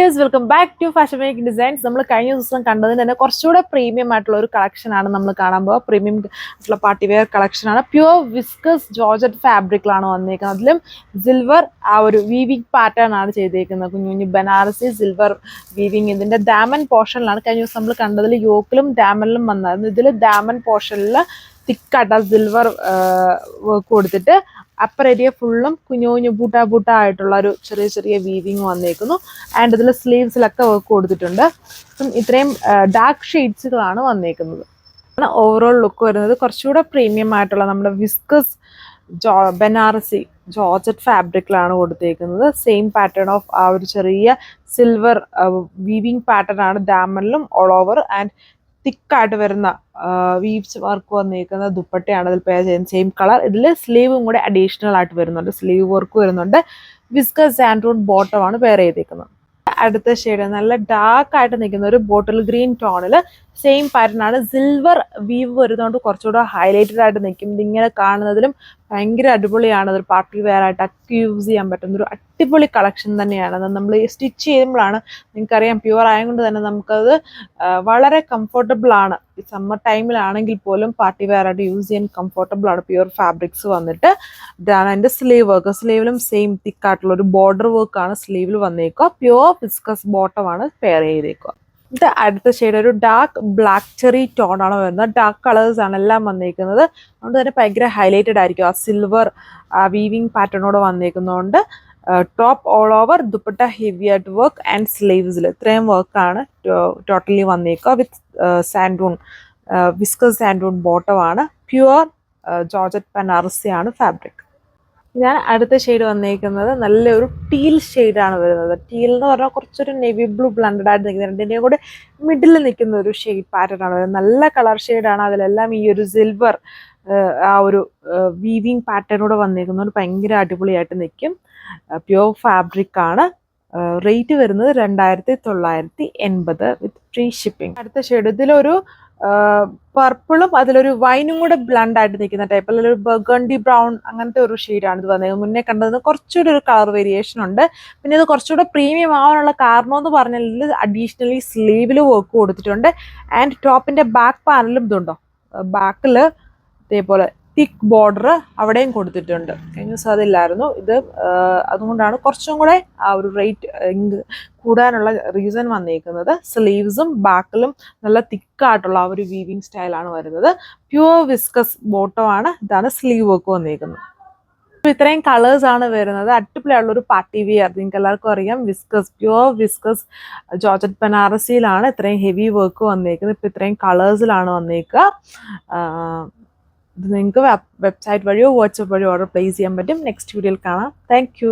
Welcome back to fashion making designs. നമ്മൾ കഴിഞ്ഞ ദിവസം കണ്ടതിന് തന്നെ കുറച്ചുകൂടെ പ്രീമിയം ആയിട്ടുള്ള ഒരു കളക്ഷൻ ആണ് നമ്മൾ കാണാൻ പോകുക. പ്രീമിയം ആയിട്ടുള്ള പാർട്ടി വെയർ കളക്ഷൻ ആണ്. പ്യുവർ വിസ്കസ് ജോർജറ്റ് ഫാബ്രിക്കിലാണ് വന്നിരിക്കുന്നത്. അതിലും സിൽവർ ആ ഒരു വീവിംഗ് പാറ്റേൺ ആണ് ചെയ്തേക്കുന്നത്. കുഞ്ഞു കുഞ്ഞു ബനാറസി സിൽവർ വീവിംഗ്. ഇതിന്റെ ഡാമൻ പോർഷനിലാണ് കഴിഞ്ഞ ദിവസം നമ്മൾ കണ്ടതിൽ യോക്കിലും ഡാമനിലും വന്നായിരുന്നു. ഇതിൽ ഡാമൻ പോർഷനിൽ തിക്കായിട്ട് സിൽവർ വർക്ക് കൊടുത്തിട്ട് അപ്പർ ഏരിയ ഫുള്ളും കുഞ്ഞു കുഞ്ഞു ബൂട്ട ആയിട്ടുള്ള ഒരു ചെറിയ ചെറിയ വീവിങ് വന്നേക്കുന്നു. ആൻഡ് ഇതിൽ സ്ലീവ്സിലൊക്കെ വർക്ക് കൊടുത്തിട്ടുണ്ട്. ഇത്രയും ഡാർക്ക് ഷെയ്ഡ്സുകളാണ് വന്നേക്കുന്നത്. ഓവറോൾ ലുക്ക് വരുന്നത് കുറച്ചുകൂടെ പ്രീമിയം ആയിട്ടുള്ള നമ്മുടെ വിസ്കസ് ബനാറസി ജോർജറ്റ് ഫാബ്രിക്കിലാണ് കൊടുത്തേക്കുന്നത്. സെയിം പാറ്റേൺ ഓഫ് ആ ഒരു ചെറിയ സിൽവർ വീവിങ് പാറ്റേൺ ആണ് ഡാമനിലും ഓൾ ഓവർ. ആൻഡ് തിക്കായിട്ട് വരുന്ന വീവ്സ് വർക്ക് വന്നിരിക്കുന്ന ദുപ്പട്ടയാണ് ഇതിൽ പേ ചെയ്യുന്നത്. Same colour. ഇതിൽ സ്ലീവും കൂടെ അഡീഷണൽ ആയിട്ട് വരുന്നുണ്ട്. സ്ലീവ് വർക്ക് വരുന്നുണ്ട്. വിസ്കസ് സാൻഡൂൺ ബോട്ടം ആണ് പെയർ ചെയ്തേക്കുന്നത്. അടുത്ത ഷെയ്ഡ് നല്ല ഡാർക്ക് ആയിട്ട് നിൽക്കുന്ന ഒരു ബോട്ടിൽ ഗ്രീൻ ടോണിൽ സെയിം പാറ്റേൺ ആണ്. സിൽവർ വീവ് വരുന്നതുകൊണ്ട് കുറച്ചുകൂടെ ഹൈലൈറ്റഡ് ആയിട്ട് നിൽക്കും. ഇതിങ്ങനെ കാണുന്നതിലും ഭയങ്കര അടിപൊളിയാണ്. അതൊരു പാർട്ടി വെയർ ആയിട്ട് ഒക്കെ യൂസ് ചെയ്യാൻ പറ്റുന്ന ഒരു അടിപൊളി കളക്ഷൻ തന്നെയാണ്. അത് നമ്മൾ സ്റ്റിച്ച് ചെയ്യുമ്പോഴാണ്, നിങ്ങൾക്കറിയാം പ്യുവർ ആയതുകൊണ്ട് തന്നെ നമുക്കത് വളരെ കംഫർട്ടബിൾ ആണ്. ഈ സമ്മർ ടൈമിലാണെങ്കിൽ പോലും പാർട്ടി വെയർ ആയിട്ട് യൂസ് ചെയ്യാൻ കംഫർട്ടബിൾ ആണ്. പ്യുവർ ഫാബ്രിക്സ് വന്നിട്ട് ഇതാണ് അതിൻ്റെ സ്ലീവ് വർക്ക്. സ്ലീവിലും സെയിം തിക്കായിട്ടുള്ള ഒരു ബോർഡർ വർക്കാണ് സ്ലീവിൽ വന്നേക്കുക. പ്യുവർ വിസ്കസ് ബോട്ടമാണ് പെയർ ചെയ്തേക്കുക. ഇത് അടുത്ത ഷെയ്ഡ് ഒരു ഡാർക്ക് ബ്ലാക്ക് ചെറി ടോൺ ആണ് വരുന്നത്. ഡാർക്ക് കളേഴ്സ് ആണ് എല്ലാം വന്നേക്കുന്നത്. അതുകൊണ്ട് തന്നെ ഭയങ്കര ഹൈലൈറ്റഡ് ആയിരിക്കും. ആ സിൽവർ വീവിങ് പാറ്റേണോട് വന്നേക്കുന്നതുകൊണ്ട് top all over, dupatta heavy ആയിട്ട് വർക്ക് ആൻഡ് സ്ലീവ്സിൽ ഇത്രയും വർക്കാണ് ടോട്ടലി വന്നേക്കുക. വിത്ത് സാൻഡൂൺ വിസ്കസ് സാൻഡൂൺ ബോട്ടമാണ്. പ്യുവർ ജോർജറ്റ് ബനാറസി ആണ് ഫാബ്രിക്. ഞാൻ അടുത്ത ഷെയ്ഡ് വന്നേക്കുന്നത് നല്ലൊരു ടീൽ ഷെയ്ഡാണ് വരുന്നത്. ടീൽ എന്ന് പറഞ്ഞാൽ കുറച്ചൊരു നെവി ബ്ലൂ ബ്ലണ്ടഡ് ആയിട്ട് നിൽക്കുന്നത്. രണ്ടിൻ്റെയും കൂടെ മിഡിൽ നിൽക്കുന്ന ഒരു ഷെയ്ഡ് പാറ്റേൺ ആണ് വരുന്നത്. നല്ല കളർ ഷെയ്ഡാണ്. അതിലെല്ലാം ഈ ഒരു സിൽവർ ആ ഒരു വീവിങ് പാറ്റേണോടെ വന്നേക്കുന്നതുകൊണ്ട് ഭയങ്കര അടിപൊളിയായിട്ട് നിൽക്കും. പ്യുവർ ഫാബ്രിക് ആണ്. റേറ്റ് വരുന്നത് 2980 വിത്ത് ഫ്രീ ഷിപ്പിംഗ്. അടുത്ത ഷെയ്ഡ് ഇതിലൊരു പർപ്പിളും അതിലൊരു വൈനും കൂടെ ബ്ലണ്ട് ആയിട്ട് നിൽക്കുന്ന ടൈപ്പ്, അല്ലെങ്കിൽ ഒരു ബർഗണ്ടി ബ്രൗൺ അങ്ങനത്തെ ഒരു ഷെയ്ഡാണ് ഇത് വന്നത്. മുന്നേ കണ്ടതിന് കുറച്ചുകൂടി ഒരു കളർ വേരിയേഷൻ ഉണ്ട്. പിന്നെ ഇത് കുറച്ചുകൂടെ പ്രീമിയം ആവാനുള്ള കാരണം എന്ന് പറഞ്ഞാൽ അഡീഷണലി സ്ലീവിൽ വർക്ക് കൊടുത്തിട്ടുണ്ട്. ആൻഡ് ടോപ്പിന്റെ ബാക്ക് പാനലും ഇതുണ്ടോ, ബാക്കിൽ ഇതേപോലെ തിക്ക് ബോർഡർ അവിടെയും കൊടുത്തിട്ടുണ്ട്. കഴിഞ്ഞ ദിവസം അതില്ലായിരുന്നു. ഇത് അതുകൊണ്ടാണ് കുറച്ചും കൂടെ ആ ഒരു റേറ്റ് കൂടാനുള്ള റീസൺ വന്നേക്കുന്നത്. സ്ലീവ്സും ബാക്കിലും നല്ല തിക്കായിട്ടുള്ള ആ ഒരു വീവിങ് സ്റ്റൈലാണ് വരുന്നത്. പ്യുവർ വിസ്കസ് ബോട്ടം ആണ്. ഇതാണ് സ്ലീവ് വർക്ക് വന്നേക്കുന്നത്. ഇത്രയും കളേഴ്സ് ആണ് വരുന്നത്. അടിപൊളിയുള്ള ഒരു പാർട്ടി വെയർ. നിങ്ങൾക്ക് എല്ലാവർക്കും അറിയാം വിസ്കസ്, പ്യുവർ വിസ്കസ് ജോർജറ്റ് ബനാറസിയിലാണ് ഇത്രയും ഹെവി വർക്ക് വന്നേക്കുന്നത്. ഇപ്പം ഇത്രയും കളേഴ്സിലാണ് വന്നേക്കുക. ഇത് നിങ്ങൾക്ക് വെബ്സൈറ്റ് വഴിയോ വാട്സപ്പ് വഴിയോ ഓർഡർ പ്ലേസ് ചെയ്യാൻ പറ്റും. നെക്സ്റ്റ് വീഡിയോയിൽ കാണാം. താങ്ക്